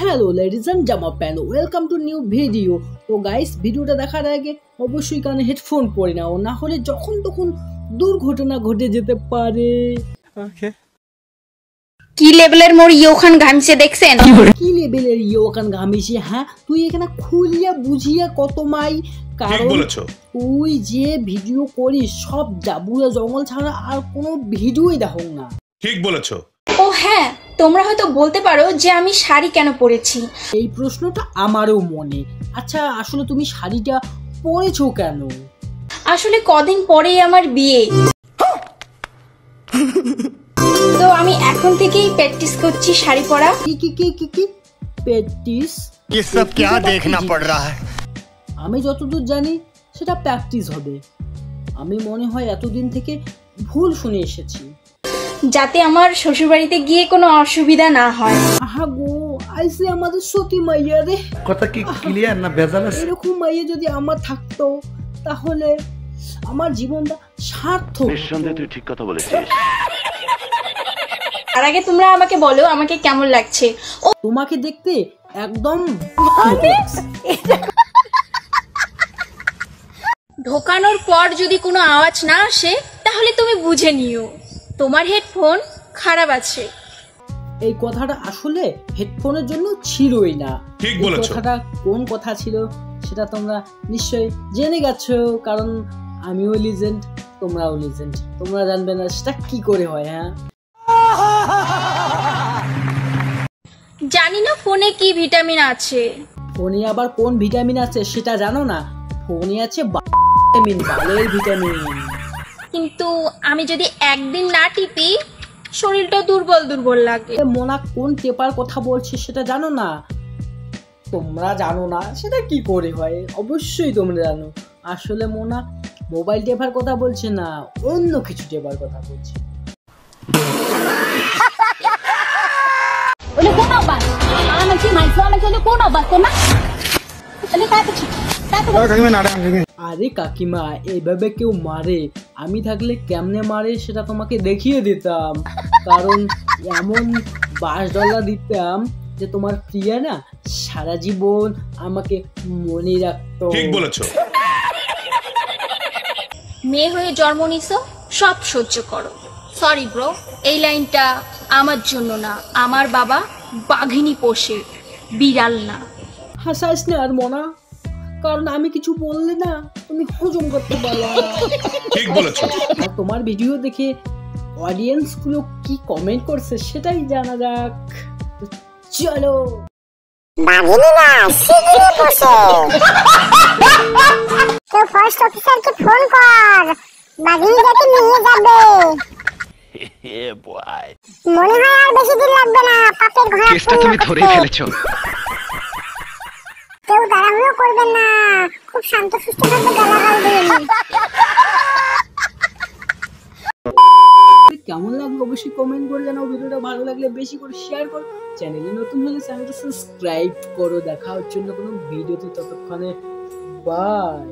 Hello ladies and জামা pan, welcome to new video. তো guys, ভিডিওটা দেখার আগে অবশ্যই কানে হেডফোন পরে নাও, না হলে যখন তখন দুর্ঘটনা ঘটে যেতে পারে। ওকে। কি লেভেলের মোর ইয়োখান ঘামছে দেখছেন? কি লেভেলের ইয়োখান ঘামিছে? হ্যাঁ, তুই এখানে খুলিয়া বুঝিয়া কত মাই, কারণ তুই যে ভিডিও করিস সব জাবুরা জঙ্গল ছাড়া আর কোনো ভিডিওই দেখো না। ঠিক বলেছো। ও হ্যাঁ, তোমরা হয়তো বলতে পারো যে আমি শাড়ি কেন পরেছি। এই প্রশ্নটা আমারও মনে। আচ্ছা, আসলে তুমি শাড়িটা পরেছো কেন? আসলে কদিন পরেই আমার বিয়ে, তো আমি এখন থেকেই প্র্যাকটিস করছি শাড়ি পরা। কি প্র্যাকটিস? ये सब क्या देखना पड़ रहा है? আমি যতদূর জানি সেটা প্র্যাকটিস হবে। আমি মনে হয় এতদিন থেকে ভুল শুনে এসেছি, যাতে আমার শ্বশুরবাড়িতে গিয়ে কোনো অসুবিধা না হয়। আহা গো, আইসে আমাদের সতী মাইয়া রে। কথা কি ক্লিয়ার না ভেজাল আছে? এরকম মাইয়া যদি আমার থাকতো তাহলে আমার জীবনটা সার্থক। নিঃসন্দেহে তুই ঠিক কথা বলেছিস। তার আগে তোমরা আমাকে বলো আমাকে কেমন লাগছে। ও তোমাকে দেখতে একদম ঢোকানোর পর যদি কোনো আওয়াজ না আসে তাহলে তুমি বুঝে নিও তোমার হেডফোন খারাপ আছে। এই কথাটা আসলে হেডফোনের জন্য ছিলই না। ঠিক এই বলেছো। কথাটা কোন কথা ছিল সেটা তোমরা নিশ্চয়ই জেনে গেছো, কারণ আমিও লিজেন্ড, তোমরাও লিজেন্ড। তোমরা জানবে না সেটা কি করে হয়? হ্যাঁ, জানি না ফোনে কি ভিটামিন আছে। ফোনে আবার কোন ভিটামিন আছে সেটা জানো না? ফোনে আছে ভিটামিন, বালের ভিটামিন। কিন্তু আমি যদি একদিন না টিপি শরীরটা দুর্বল দুর্বল লাগে। মোনা কোন টেপার কথা বলছে সেটা জানো না? তোমরা জানো না সেটা কি করে হয়? অবশ্যই তোমরা জানো। আসলে মোনা মোবাইল টেপার কথা বলছে না, অন্য কিছু টেপার কথা বলছে। আরে কাকিমা, এইভাবে কেউ মারে? আমি থাকলে কেমনে মারে সেটা তোমাকে দেখিয়ে দিতাম, কারণ এমন $20 দিতাম যে তোমার প্রিয়া না সারা জীবন আমাকে মনে রাখতো। ঠিক বলেছো। মেয়ে হয়ে জন্ম নিছো, সব সহ্য করো। সরি ব্রো, এই লাইনটা আমার জন্য না। আমার বাবা বাঘিনী পোষে, বিড়াল না। হাসাইস না আর মোনা, কারণ আমি কিছু বললে না তুমি হজম করতে পারো। ঠিক বলেছো। আর তোমার ভিডিও দেখে অডিয়েন্স গুলো কি কমেন্ট করছে সেটাই জানা যাক। চলো। বাঘিনী না, শিগগিরই বসে। তো ফার্স্ট অফিসারকে ফোন কর, বাঘিনী যাতে নিয়ে যাবে। মনে হয় আর বেশি দিন লাগবে না, পাপের ঘোড়া কেসটা তুমি ধরেই ফেলেছো। কেউ তাড়াহুড়ো করবেন না, খুব শান্ত সুস্থ ভাবে গালাগাল দিন। কেমন লাগলো অবশ্যই কমেন্ট করে জানাও। ভিডিওটা ভালো লাগলে বেশি করে শেয়ার করো, চ্যানেলে নতুন হলে চ্যানেলটা সাবস্ক্রাইব করো। দেখা হচ্ছে অন্য কোনো ভিডিওতে, ততক্ষণে বাই।